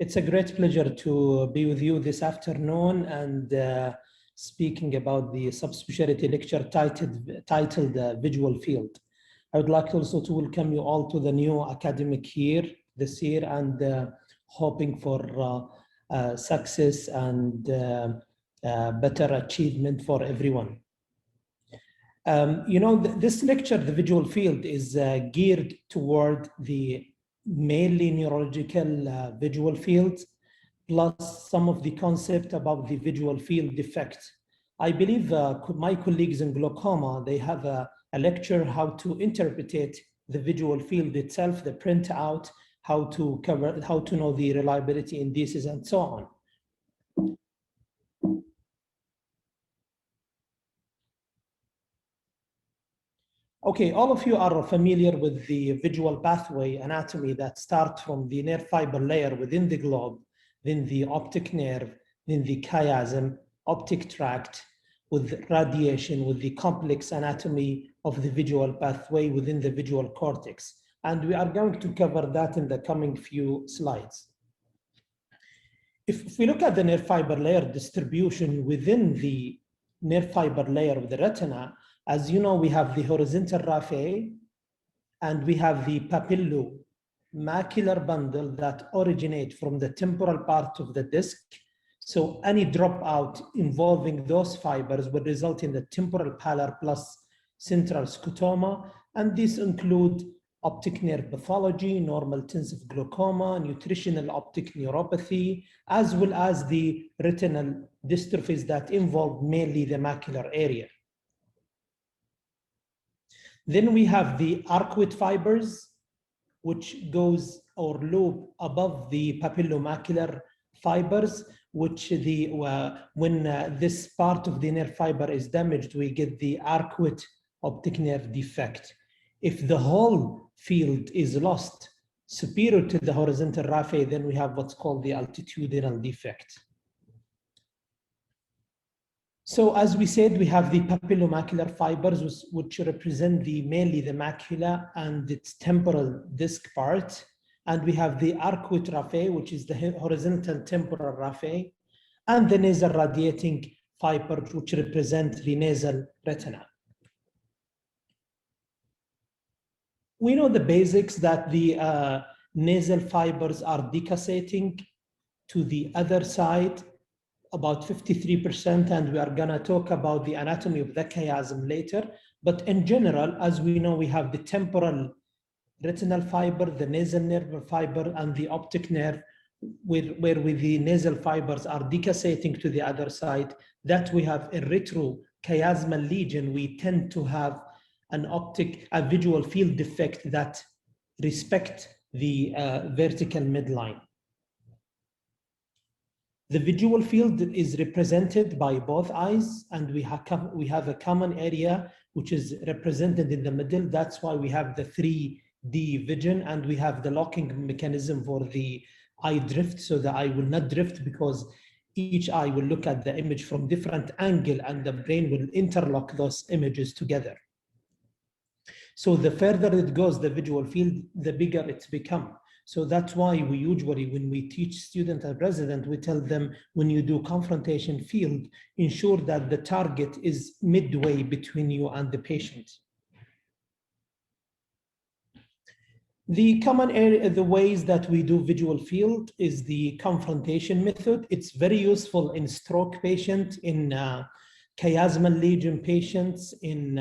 It's a great pleasure to be with you this afternoon and speaking about the subspecialty lecture titled Visual Field. I would like also to welcome you all to the new academic year this year and hoping for success and better achievement for everyone. This lecture, the visual field, is geared toward the mainly neurological visual fields, plus some of the concept about the visual field defects. I believe my colleagues in glaucoma, they have a lecture how to interpret the visual field itself, the printout, how to know the reliability indices and so on. Okay, all of you are familiar with the visual pathway anatomy that starts from the nerve fiber layer within the globe, then the optic nerve, then the chiasm, optic tract, with radiation, with the complex anatomy of the visual pathway within the visual cortex. And we are going to cover that in the coming few slides. If we look at the nerve fiber layer distribution within the nerve fiber layer of the retina, as you know, we have the horizontal raphe and we have the papillomacular bundle that originate from the temporal part of the disc. So any dropout involving those fibers would result in the temporal pallor plus central scotoma. And these include optic nerve pathology, normal tensive glaucoma, nutritional optic neuropathy, as well as the retinal dystrophies that involve mainly the macular area. Then we have the arcuate fibers, which goes or loop above the papillomacular fibers, which when this part of the nerve fiber is damaged, we get the arcuate optic nerve defect. If the whole field is lost superior to the horizontal raphe, then we have what's called the altitudinal defect. So as we said, we have the papillomacular fibers, which represent mainly the macula and its temporal disc part. And we have the arcuate raphe, which is the horizontal temporal raphe, and the nasal radiating fibers, which represent the nasal retina. We know the basics that the nasal fibers are decussating to the other side, about 53%, and we are gonna talk about the anatomy of the chiasm later. But in general, as we know, we have the temporal retinal fiber, the nasal nerve fiber, and the optic nerve, where the nasal fibers are decussating to the other side. That we have a retrochiasmal lesion, we tend to have a visual field defect that respect the vertical midline. The visual field is represented by both eyes, and we have a common area which is represented in the middle. That's why we have the 3D vision, and we have the locking mechanism for the eye drift, so the eye will not drift because each eye will look at the image from different angle, and the brain will interlock those images together. So the further it goes, the visual field, the bigger it's become. So that's why we usually, when we teach student and resident, we tell them, when you do confrontation field, ensure that the target is midway between you and the patient. The common area, the ways that we do visual field is the confrontation method. It's very useful in stroke patients, in chiasmal lesion patients, in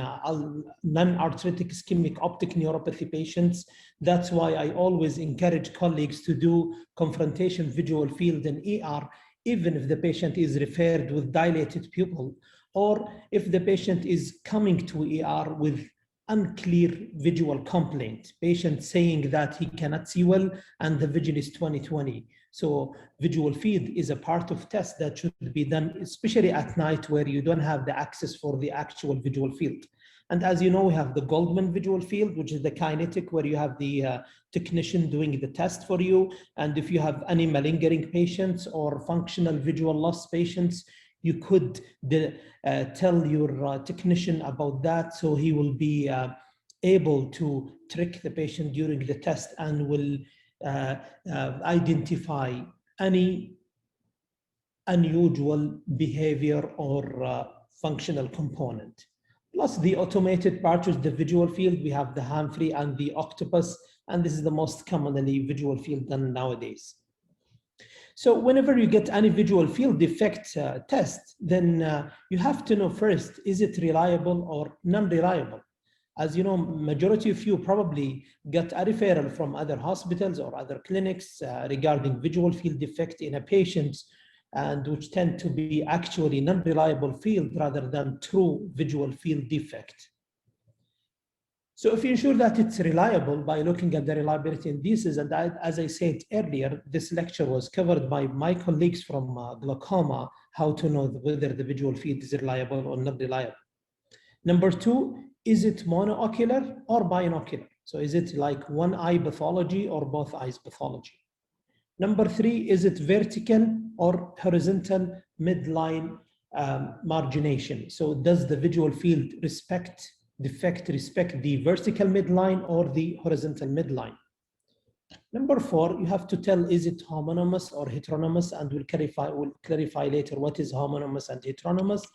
non-arthritic ischemic optic neuropathy patients. That's why I always encourage colleagues to do confrontation visual field in ER, even if the patient is referred with dilated pupil, or if the patient is coming to ER with unclear visual complaint, patient saying that he cannot see well and the vision is 20/20. So visual field is a part of test that should be done, especially at night where you don't have the access for the actual visual field. And as you know, we have the Goldman visual field, which is the kinetic, where you have the technician doing the test for you. And if you have any malingering patients or functional visual loss patients, you could tell your technician about that, so he will be able to trick the patient during the test and will identify any unusual behavior or functional component. Plus the automated part is the visual field. We have the Humphrey and the octopus, and this is the most commonly visual field done nowadays. So whenever you get any visual field defect test, then you have to know first, is it reliable or non-reliable? As you know, majority of you probably got a referral from other hospitals or other clinics regarding visual field defect in a patient, and which tend to be actually non-reliable field rather than true visual field defect. So if you ensure that it's reliable by looking at the reliability indices, and as I said earlier, this lecture was covered by my colleagues from glaucoma, how to know whether the visual field is reliable or not reliable. Number two, is it monoocular or binocular? So is it like one eye pathology or both eyes pathology? Number three, is it vertical or horizontal midline margination? So does the visual field defect respect the vertical midline or the horizontal midline? Number four, you have to tell, is it homonymous or heteronymous? And we'll clarify later what is homonymous and heteronymous.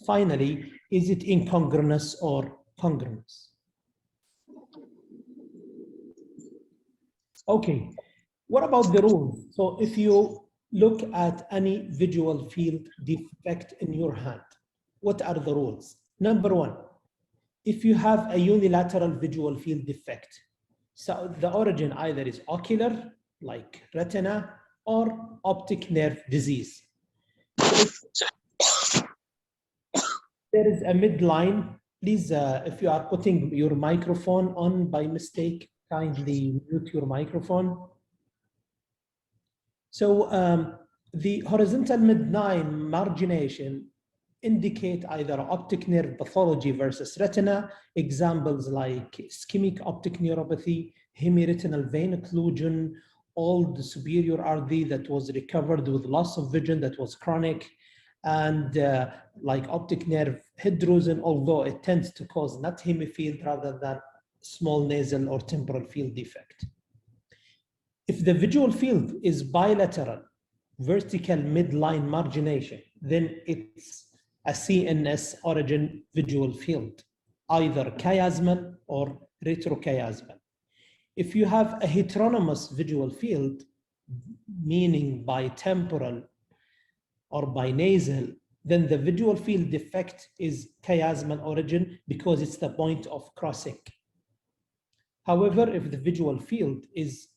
Finally, is it incongruous or congruous? Okay, what about the rules? So if you look at any visual field defect in your hand, what are the rules? Number one, if you have a unilateral visual field defect, so the origin either is ocular, like retina, or optic nerve disease. There is a midline. Please, if you are putting your microphone on by mistake, kindly mute your microphone. So the horizontal midline margination indicate either optic nerve pathology versus retina, examples like ischemic optic neuropathy, hemiretinal vein occlusion, old superior RD that was recovered with loss of vision that was chronic, and like optic nerve hydrogen, although it tends to cause not hemifield rather than small nasal or temporal field defect. If the visual field is bilateral, vertical midline margination, then it's a CNS origin visual field, either chiasmal or retrochiasmal. If you have a heteronymous visual field, meaning bitemporal or binasal, then the visual field defect is chiasmal origin because it's the point of crossing. However, if the visual field is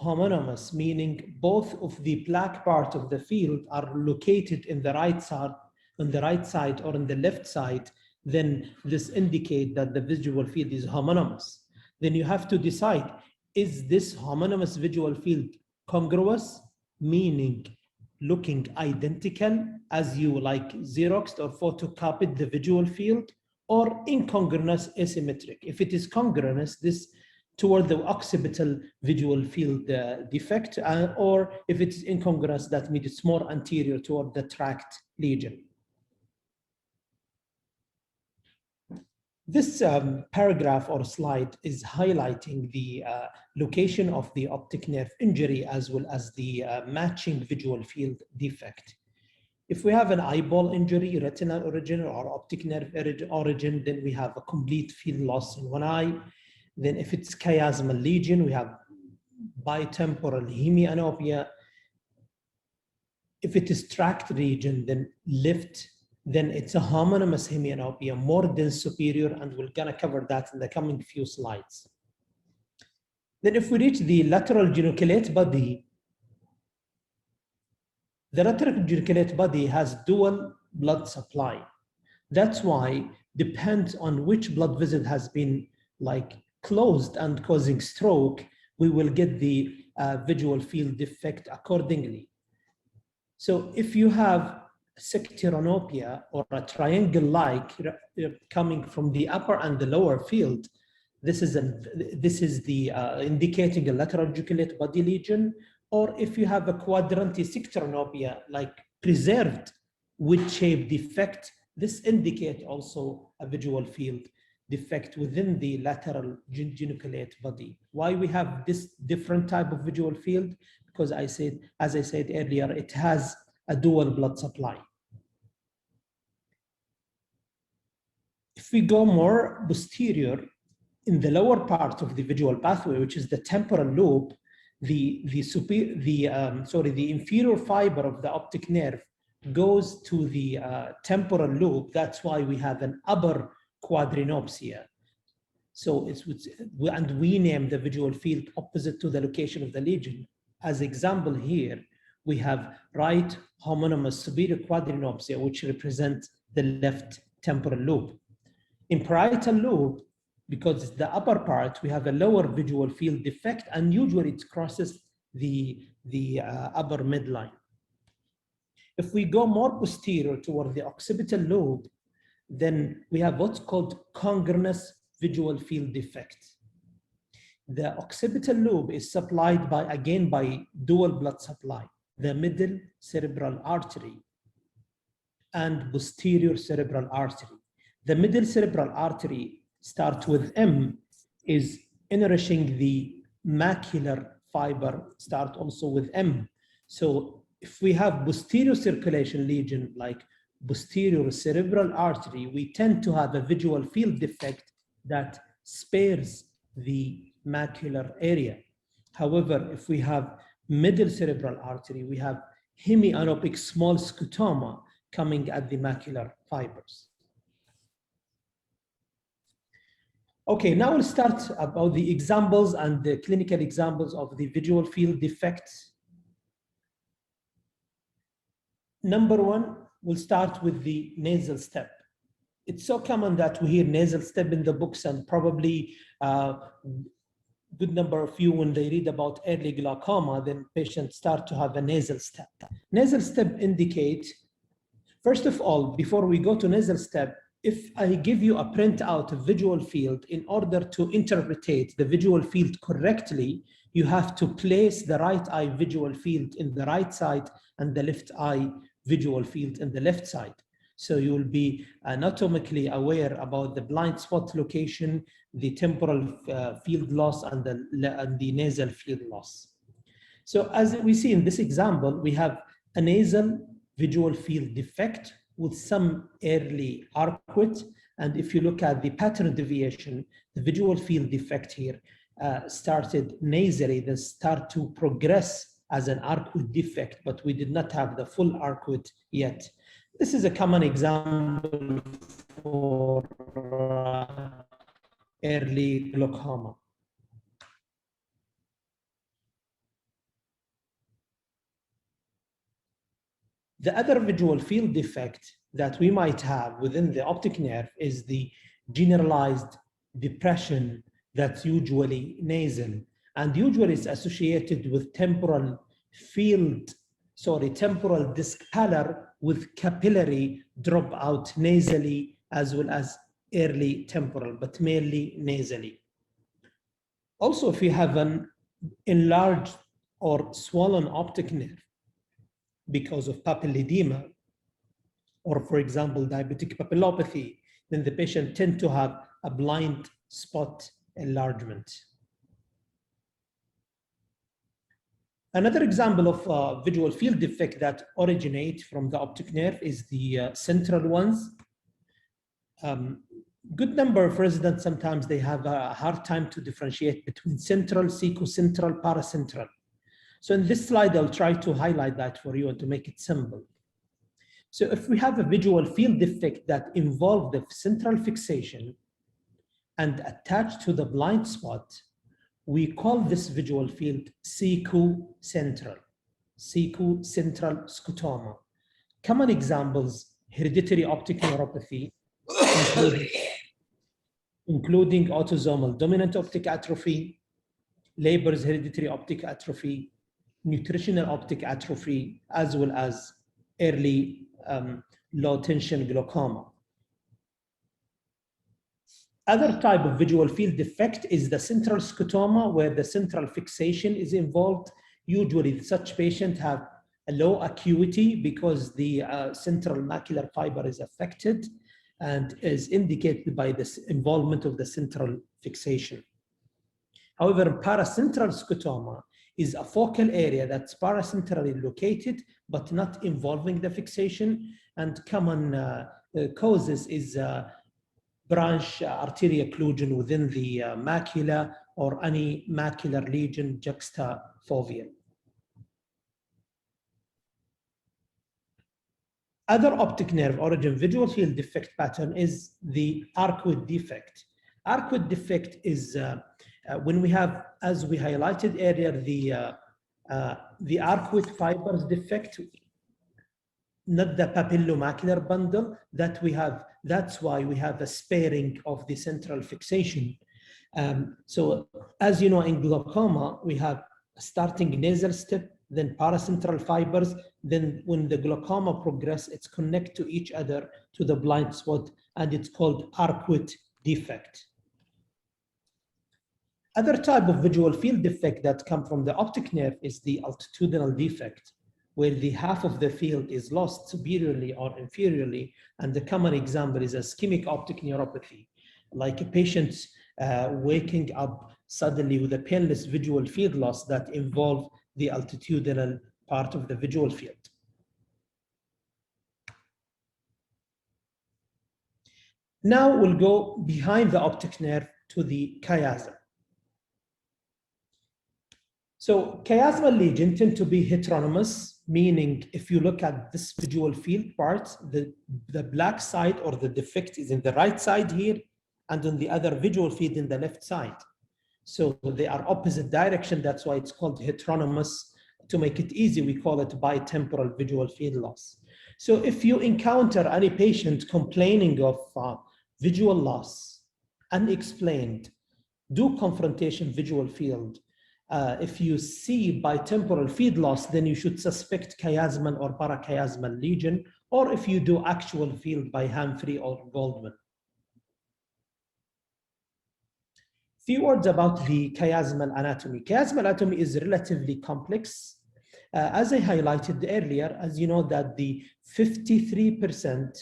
homonymous, meaning both of the black part of the field are located in the right side, on the right side or on the left side, then this indicates that the visual field is homonymous. Then you have to decide, is this homonymous visual field congruous, meaning looking identical as you like Xeroxed or photocopied the visual field, or incongruous asymmetric? If it is congruous, this toward the occipital visual field defect, or if it's incongruous, that means it's more anterior toward the tract lesion. This paragraph or slide is highlighting the location of the optic nerve injury as well as the matching visual field defect. If we have an eyeball injury, retinal origin or optic nerve origin, then we have a complete field loss in one eye. Then if it's chiasmal lesion, we have bitemporal hemianopia. If it is tract region, then lift, then it's a homonymous hemianopia, more dense superior, and we're gonna cover that in the coming few slides. Then if we reach the lateral geniculate body, the lateral geniculate body has dual blood supply. That's why, depends on which blood vessel has been like closed and causing stroke, we will get the visual field defect accordingly. So if you have secteronopia or a triangle-like coming from the upper and the lower field, this is the indicating a lateral geniculate body lesion. Or if you have a quadranti secteronopia, like preserved wedge-shaped defect, this indicates also a visual field defect within the lateral geniculate body. Why we have this different type of visual field? because as I said earlier, it has a dual blood supply. If we go more posterior, in the lower part of the visual pathway, which is the temporal lobe, the inferior fiber of the optic nerve goes to the temporal lobe. That's why we have an upper quadrinopsia. So and we name the visual field opposite to the location of the lesion. As example here, we have right homonymous superior quadrinopsia, which represents the left temporal lobe. In parietal lobe, because it's the upper part, we have a lower visual field defect, and usually it crosses the upper midline. If we go more posterior toward the occipital lobe, then we have what's called congruous visual field defect. The occipital lobe is supplied by dual blood supply, the middle cerebral artery and posterior cerebral artery. The middle cerebral artery starts with M, is nourishing the macular fiber, start also with M. So if we have posterior circulation lesion like posterior cerebral artery, we tend to have a visual field defect that spares the macular area. However, if we have middle cerebral artery, we have hemianopic small scotoma coming at the macular fibers. Okay, now we'll start about the examples and the clinical examples of the visual field defects. Number one, we'll start with the nasal step. It's so common that we hear nasal step in the books, and probably good number of you, when they read about early glaucoma, then patients start to have a nasal step. Nasal step indicate, first of all, before we go to nasal step, if I give you a printout of visual field, in order to interpret the visual field correctly, you have to place the right eye visual field in the right side and the left eye visual field in the left side. So you will be anatomically aware about the blind spot location, the temporal field loss, and the nasal field loss. So as we see in this example, we have a nasal visual field defect with some early arcuate. And if you look at the pattern deviation, the visual field defect here started nasally, then start to progress as an arcuate defect, but we did not have the full arcuate yet. This is a common example for early glaucoma. The other visual field defect that we might have within the optic nerve is the generalized depression that's usually nasal, and usually it's associated with temporal disc pallor with capillary dropout nasally, as well as early temporal, but mainly nasally. Also, if you have an enlarged or swollen optic nerve because of papilledema, or for example, diabetic papillopathy, then the patient tend to have a blind spot enlargement. Another example of visual field defect that originate from the optic nerve is the central ones. Good number of residents, sometimes they have a hard time to differentiate between central, secocentral, paracentral. So in this slide, I'll try to highlight that for you and to make it simple. So if we have a visual field defect that involves the central fixation and attached to the blind spot, we call this visual field secocentral scotoma. Common examples, hereditary optic neuropathy, including autosomal dominant optic atrophy, Leber's hereditary optic atrophy, nutritional optic atrophy, as well as early low tension glaucoma. Other type of visual field defect is the central scotoma, where the central fixation is involved. Usually such patients have a low acuity because the central macular fiber is affected and is indicated by this involvement of the central fixation. However, paracentral scotoma is a focal area that's paracentrally located, but not involving the fixation. And common causes is branch arterial occlusion within the macula or any macular lesion juxtafoveal. Other optic nerve origin visual field defect pattern is the arcuate defect. Arcuate defect is when we have, as we highlighted earlier, the arcuate fibers defect, not the papillomacular bundle that we have. That's why we have a sparing of the central fixation. So as you know, in glaucoma, we have starting nasal step, then paracentral fibers, then when the glaucoma progress, it's connect to each other to the blind spot, and it's called arcuate defect. Other type of visual field defect that come from the optic nerve is the altitudinal defect, where the half of the field is lost superiorly or inferiorly, and the common example is ischemic optic neuropathy, like a patient waking up suddenly with a painless visual field loss that involve the altitudinal part of the visual field. Now we'll go behind the optic nerve to the chiasm. So chiasmal lesion tend to be heteronomous, meaning if you look at this visual field part, the black side or the defect is in the right side here, and on the other visual field in the left side. So they are opposite direction. That's why it's called heteronomous. To make it easy, we call it bitemporal visual field loss. So if you encounter any patient complaining of visual loss, unexplained, do confrontation visual field. If you see bitemporal field loss, then you should suspect chiasmal or parachiasmal lesion, or if you do actual field by Humphrey or Goldman. Few words about the chiasmal anatomy. Chiasmal anatomy is relatively complex. As I highlighted earlier, as you know that the 53%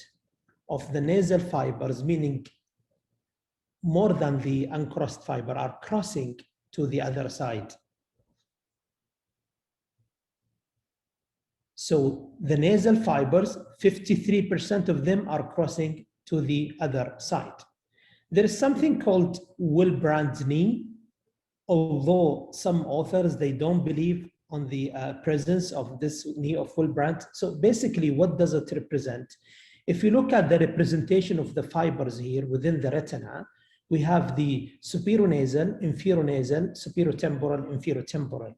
of the nasal fibers, meaning more than the uncrossed fiber, are crossing to the other side. So the nasal fibers, 53% of them are crossing to the other side. There is something called Willebrand's knee, although some authors, they don't believe on the presence of this knee of Willebrand. So basically, what does it represent? If you look at the representation of the fibers here within the retina, we have the superionasal, inferionasal, superiotemporal, inferiotemporal.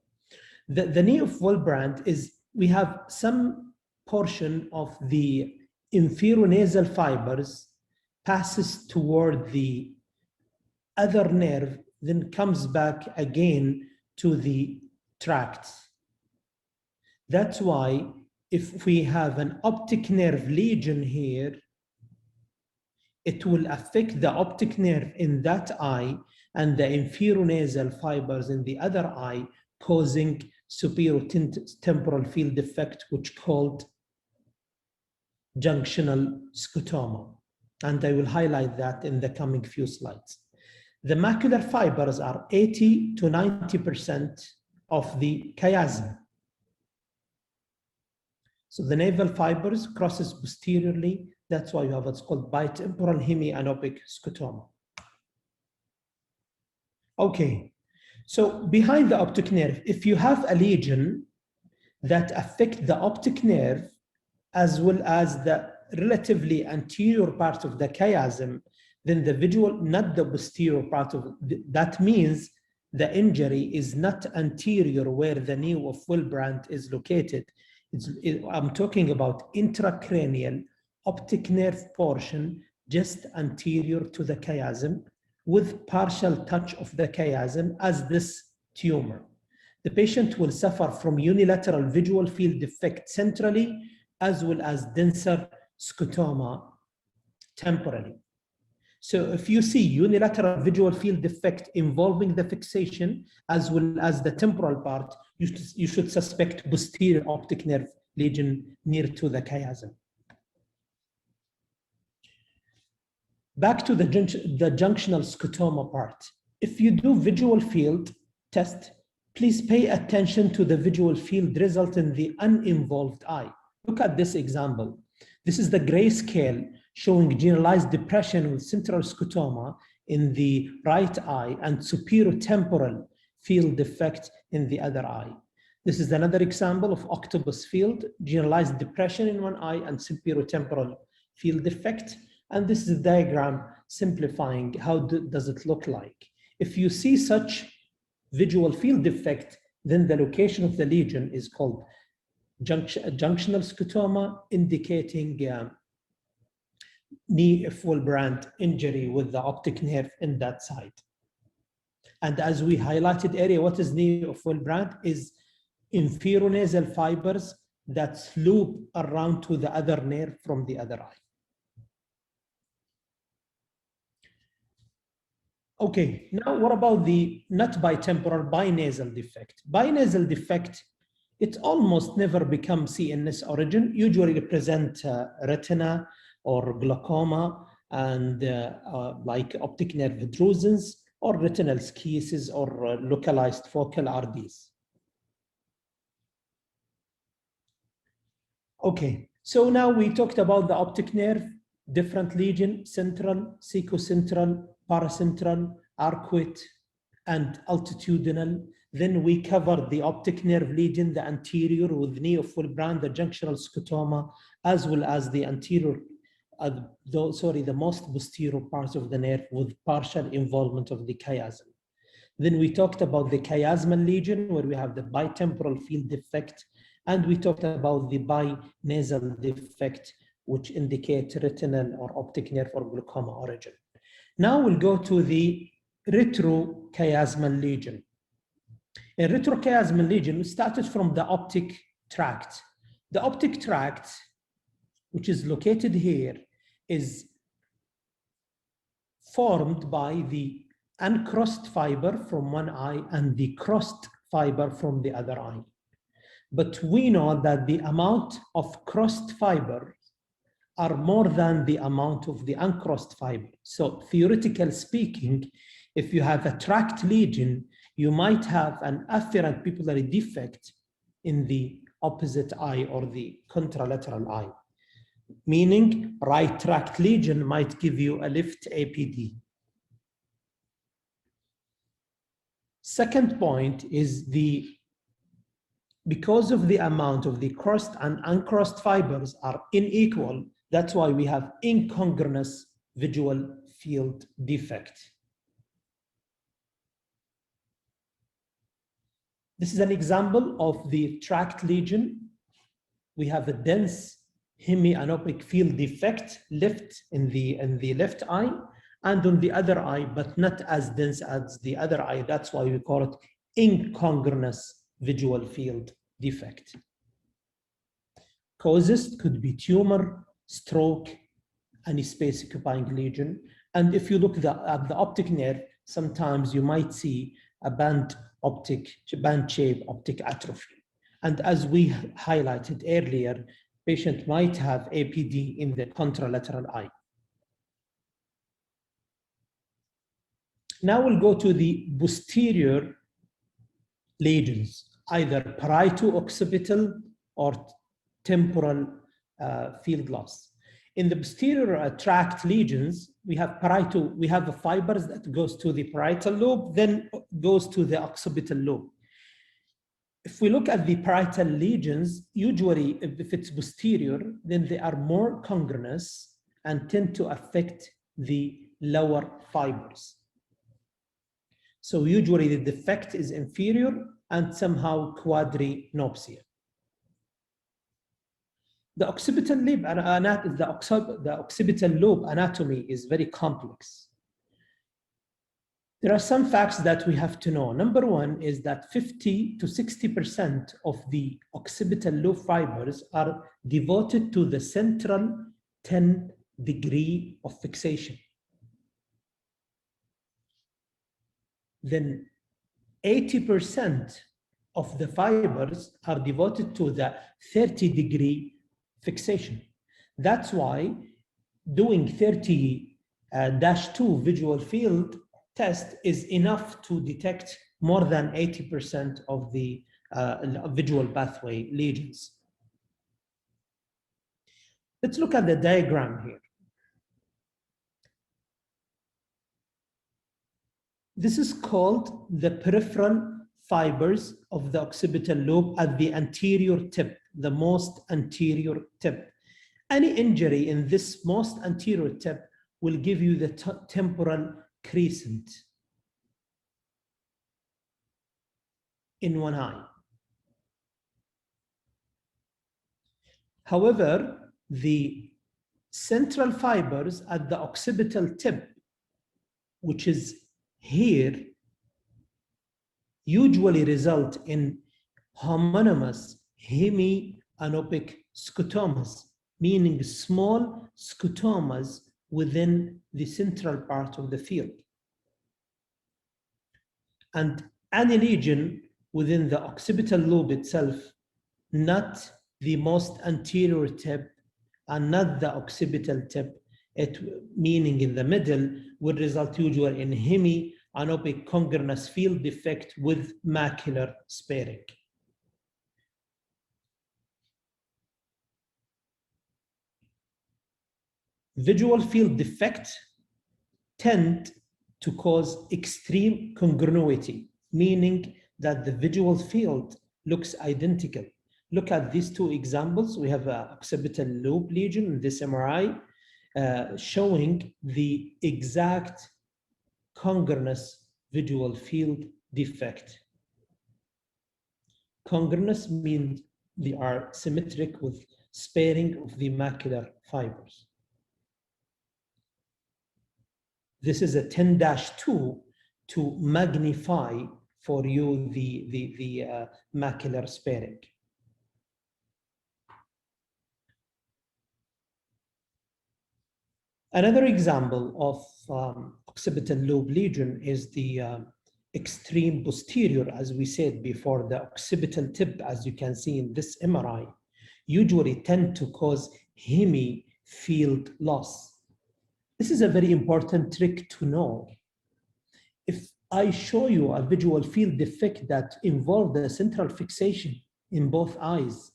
The knee of Willebrand is, we have some portion of the inferionasal fibers passes toward the other nerve, then comes back again to the tract. That's why if we have an optic nerve lesion here, it will affect the optic nerve in that eye and the inferionasal fibers in the other eye, causing superior temporal field defect, which called junctional scotoma. And I will highlight that in the coming few slides. The macular fibers are 80 to 90% of the chiasm. So the navel fibers crosses posteriorly. That's why you have what's called bitemporal hemianopic scotoma. Okay, so behind the optic nerve, if you have a lesion that affects the optic nerve as well as the relatively anterior part of the chiasm, then the visual, not the posterior part of that means the injury is not anterior where the knee of Willebrand is located. I'm talking about intracranial optic nerve portion just anterior to the chiasm with partial touch of the chiasm as this tumor. The patient will suffer from unilateral visual field defect centrally as well as denser scotoma temporally. So if you see unilateral visual field defect involving the fixation as well as the temporal part, you should suspect posterior optic nerve lesion near to the chiasm. Back to the junctional scotoma part. If you do visual field test, please pay attention to the visual field result in the uninvolved eye. Look at this example. This is the grayscale showing generalized depression with central scotoma in the right eye and superior temporal field defect in the other eye. This is another example of octopus field, generalized depression in one eye and superior temporal field defect. And this is a diagram simplifying how does it look like. If you see such visual field defect, then the location of the lesion is called junctional scotoma, indicating knee fulbrand injury with the optic nerve in that side. And as we highlighted area, what is knee fulbrand is inferior nasal fibers that loop around to the other nerve from the other eye. Okay, now what about the not bitemporal, binasal defect? Binasal defect, it almost never becomes CNS origin, usually represent retina or glaucoma and like optic nerve intrusions or retinal schisis or localized focal RDs. Okay, so now we talked about the optic nerve, different lesion, central, secocentral, paracentral, arcuate, and altitudinal. Then we covered the optic nerve lesion, the anterior with knee fulbrand, the junctional scotoma, as well as the anterior, the most posterior parts of the nerve with partial involvement of the chiasm. Then we talked about the chiasmal lesion, where we have the bitemporal field defect, and we talked about the binasal defect, which indicate retinal or optic nerve or glaucoma origin. Now we'll go to the retrochiasmal lesion. In retrochiasmal lesion, we started from the optic tract. The optic tract, which is located here, is formed by the uncrossed fiber from one eye and the crossed fiber from the other eye. But we know that the amount of crossed fiber are more than the amount of the uncrossed fiber. So theoretically speaking, if you have a tract lesion, you might have an afferent pupillary defect in the opposite eye or the contralateral eye, meaning right tract lesion might give you a left APD. Second point is because of the amount of the crossed and uncrossed fibers are unequal, that's why we have incongruous visual field defect. This is an example of the tract lesion. We have a dense hemianopic field defect left in the left eye and on the other eye, but not as dense as the other eye. That's why we call it incongruous visual field defect. Causes could be tumor, stroke, any space occupying lesion. And if you look at the optic nerve, sometimes you might see a band-shaped optic atrophy. And as we highlighted earlier, patient might have APD in the contralateral eye. Now we'll go to the posterior lesions, either parieto-occipital or temporal field loss. In the posterior tract lesions, we have the fibers that goes to the parietal lobe, then goes to the occipital lobe. If we look at the parietal lesions, usually if it's posterior, then they are more congruous and tend to affect the lower fibers. So usually the defect is inferior and somehow quadrinopsia. The occipital lobe, the occipital lobe anatomy is very complex. There are some facts that we have to know. Number one is that 50 to 60% of the occipital lobe fibers are devoted to the central 10 degree of fixation. Then 80% of the fibers are devoted to the 30 degree fixation. That's why doing 30-2 visual field test is enough to detect more than 80% of the visual pathway lesions. Let's look at the diagram here. This is called the peripheral fibers of the occipital lobe at the anterior tip, the most anterior tip. Any injury in this most anterior tip will give you the temporal crescent in one eye. However, the central fibers at the occipital tip, which is here, usually result in homonymous hemianopic scotomas, meaning small scotomas within the central part of the field. And any lesion within the occipital lobe itself, not the most anterior tip and not the occipital tip, meaning in the middle, would result usually in hemianopic congruous field defect with macular sparing. Visual field defects tend to cause extreme congruity, meaning that the visual field looks identical. Look at these two examples. We have an occipital lobe lesion in this MRI showing the exact congruous visual field defect. Congruous means they are symmetric with sparing of the macular fibers. This is a 10-2 to magnify for you the macular sparing. Another example of occipital lobe lesion is the extreme posterior, as we said before. The occipital tip, as you can see in this MRI, usually tend to cause hemifield loss. This is a very important trick to know. If I show you a visual field defect that involves the central fixation in both eyes,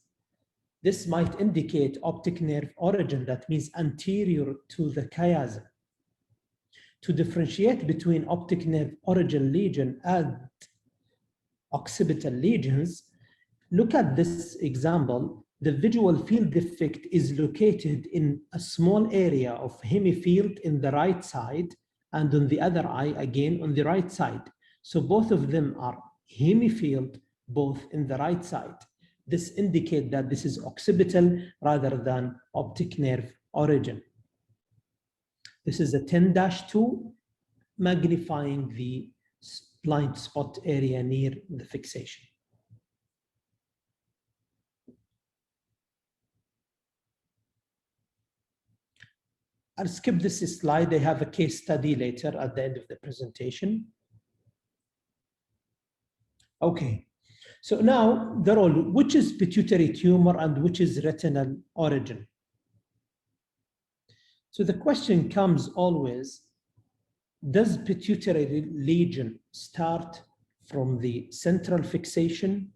this might indicate optic nerve origin, that means anterior to the chiasm. To differentiate between optic nerve origin lesion and occipital lesions, look at this example. The visual field defect is located in a small area of hemifield in the right side, and on the other eye, again, on the right side. So both of them are hemifield, both in the right side. This indicates that this is occipital rather than optic nerve origin. This is a 10-2, magnifying the blind spot area near the fixation. I'll skip this slide. I have a case study later at the end of the presentation. Okay, so now the role, which is pituitary tumor and which is retinal origin? So the question comes always, does pituitary lesion start from the central fixation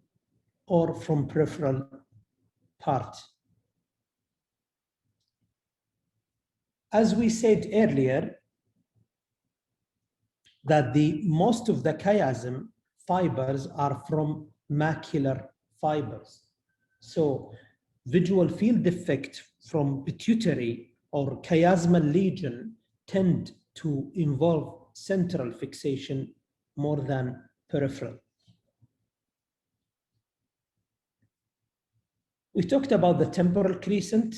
or from peripheral part? As we said earlier, that most of the chiasm fibers are from macular fibers. So visual field defect from pituitary or chiasmal lesion tend to involve central fixation more than peripheral. We talked about the temporal crescent.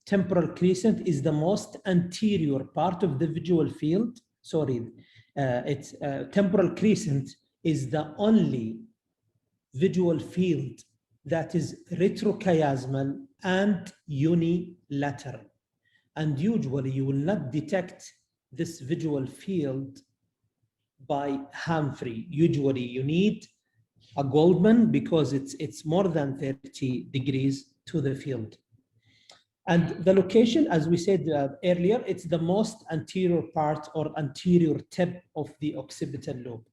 Temporal crescent is the most anterior part of the visual field. Temporal crescent is the only visual field that is retrochiasmal and unilateral. And usually you will not detect this visual field by ham-free. Usually you need a Goldman because it's more than 30 degrees to the field. And the location, as we said earlier, it's the most anterior part or anterior tip of the occipital lobe.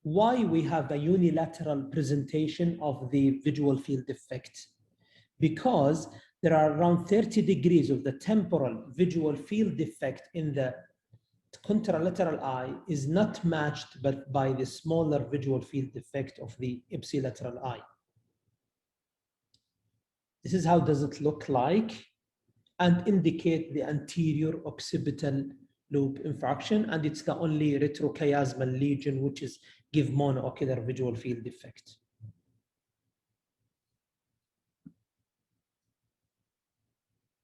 why we have a unilateral presentation of the visual field defect? Because there are around 30 degrees of the temporal visual field defect in the contralateral eye is not matched but by the smaller visual field defect of the ipsilateral eye. This is how does it look like and indicate the anterior occipital lobe infarction, and it's the only retrochiasmal lesion which is give monoocular visual field defect.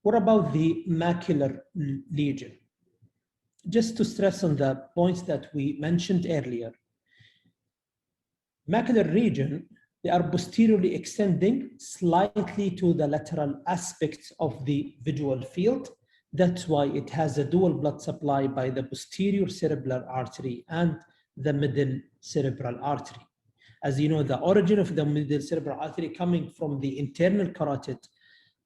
What about the macular lesion? Just to stress on the points that we mentioned earlier, macular region, they are posteriorly extending slightly to the lateral aspects of the visual field. That's why it has a dual blood supply by the posterior cerebral artery and the middle cerebral artery. As you know, the origin of the middle cerebral artery coming from the internal carotid,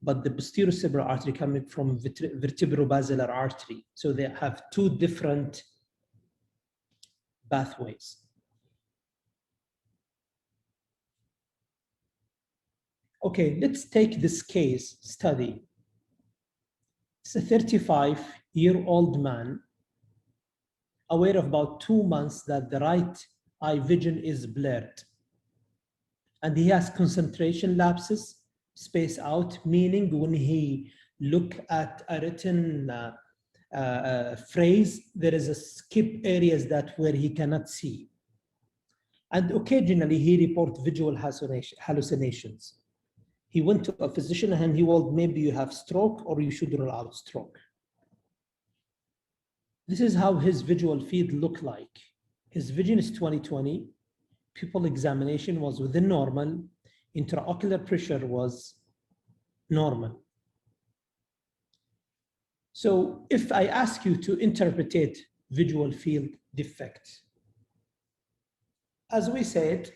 but the posterior cerebral artery coming from vertebrobasilar artery. So they have two different pathways. Okay, let's take this case study. It's a 35-year-old man aware of about 2 months that the right eye vision is blurred. And he has concentration lapses, space out, meaning when he look at a written phrase, there is a skip areas that where he cannot see. And occasionally he reports visual hallucinations. He went to a physician and he told, maybe you have stroke or you should rule out stroke. This is how his visual field looked like. His vision is 20/20. Pupil examination was within normal. Intraocular pressure was normal. So if I ask you to interpret visual field defect, as we said,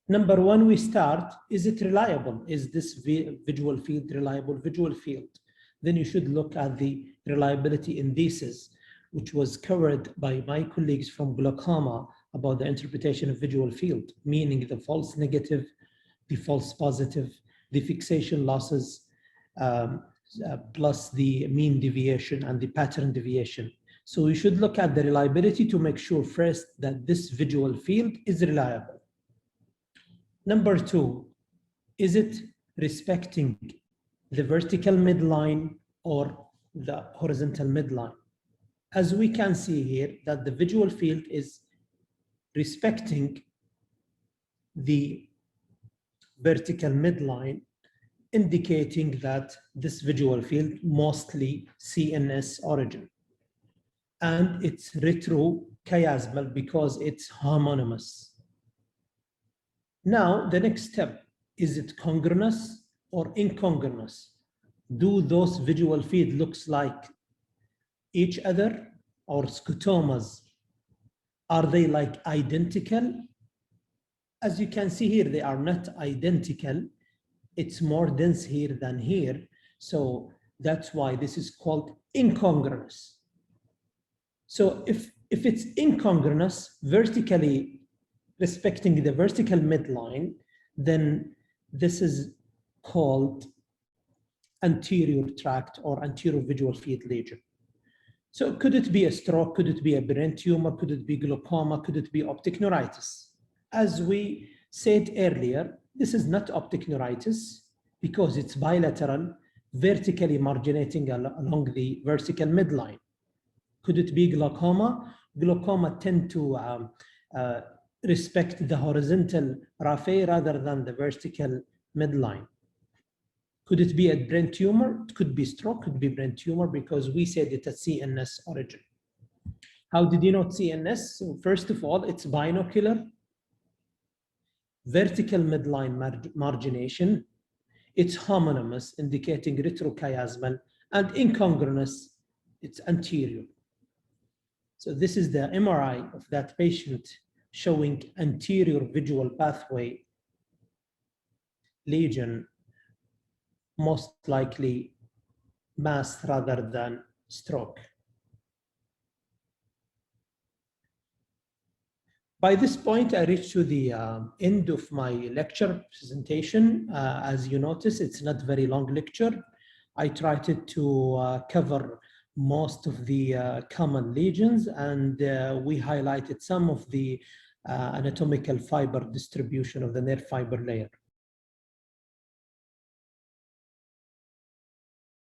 number one, we start, is it reliable? Is this visual field reliable visual field? Then you should look at the reliability indices, which was covered by my colleagues from glaucoma about the interpretation of visual field, meaning the false negative, the false positive, the fixation losses, plus the mean deviation and the pattern deviation. So we should look at the reliability to make sure first that this visual field is reliable. Number two, is it respecting the vertical midline or the horizontal midline? As we can see here, that the visual field is respecting the vertical midline, indicating that this visual field mostly CNS origin. And it's retrochiasmal because it's homonymous. Now, the next step, is it congruous or incongruous? Do those visual field looks like each other or scotomas? Are they like identical? As you can see here, they are not identical. It's more dense here than here. So that's why this is called incongruous. So if it's incongruous, vertically respecting the vertical midline, then this is called anterior tract or anterior visual field lesion. So could it be a stroke? Could it be a brain tumor? Could it be glaucoma? Could it be optic neuritis? As we said earlier, this is not optic neuritis because it's bilateral, vertically marginating along the vertical midline. Could it be glaucoma? Glaucoma tend to respect the horizontal raphe rather than the vertical midline. Could it be a brain tumor? It could be stroke, could be brain tumor because we said it's a CNS origin. How did you know CNS? So first of all, it's binocular, vertical midline margination. It's homonymous, indicating retrochiasmal, and incongruous, it's anterior. So this is the MRI of that patient showing anterior visual pathway lesion, most likely mass rather than stroke. By this point, I reached to the end of my lecture presentation. As you notice, it's not very long lecture. I tried to cover most of the common lesions, and we highlighted some of the anatomical fiber distribution of the nerve fiber layer.